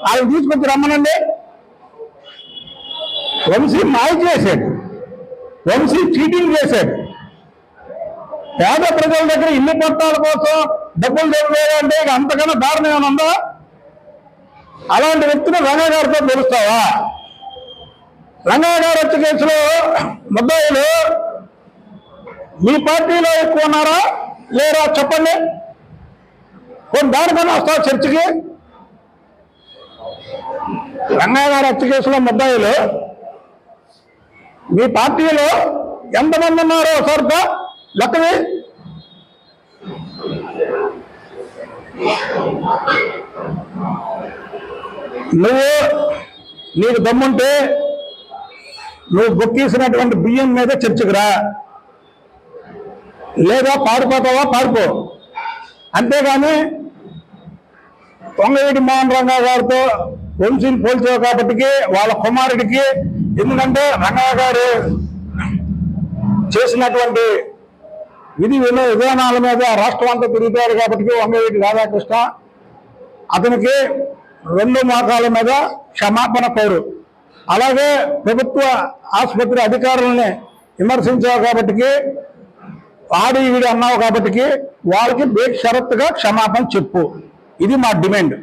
వాళ్ళు తీసుకొచ్చి రమ్మనండి. వంశీ మాయ చేశాడు, వంశీ చీటింగ్ చేశాడు. పేద ప్రజల దగ్గర ఇల్లు పట్టాల కోసం డబ్బులు తెచ్చుకోవాలంటే ఇక అంతకన్నా దారుణం ఏమైనా ఉందా? అలాంటి వ్యక్తిని రంగా గారితో తెలుస్తావా? రంగా గారి హత్య కేసులో ముద్దాయిలు మీ పార్టీలో ఎక్కువ ఉన్నారా లేరా చెప్పండి. కొన్ని దానికన్నా వస్తావు చర్చకి. రంగా గారి హత్య కేసులో ముద్దాయిలు మీ పార్టీలో ఎంతమంది ఉన్నారో సరిగ్గా లెక్కవి. నీకు దమ్ముంటే నువ్వు బొక్కేసినటువంటి బియ్యం మీద చర్చకు రా, లేదా పారిపోతావా పారిపో. అంతేగాని పొంగవీటి మోహన్ రంగా గారితో వంశీని పోల్చావు కాబట్టి వాళ్ళ కుమారుడికి, ఎందుకంటే రంగా గారు చేసినటువంటి విధి విధానాల మీద రాష్ట్రం అంతా తిరుగుతారు కాబట్టి వంగవీటి రాధాకృష్ణ అతనికి 2 మోకాల మీద క్షమాపణ కోరు. అలాగే ప్రభుత్వ ఆసుపత్రి అధికారులని విమర్శించావు కాబట్టి, ఆడి వీడి అన్నావు కాబట్టి వాళ్ళకి బేషరత్తుగా క్షమాపణ చెప్పు. ఇది మా డిమాండ్.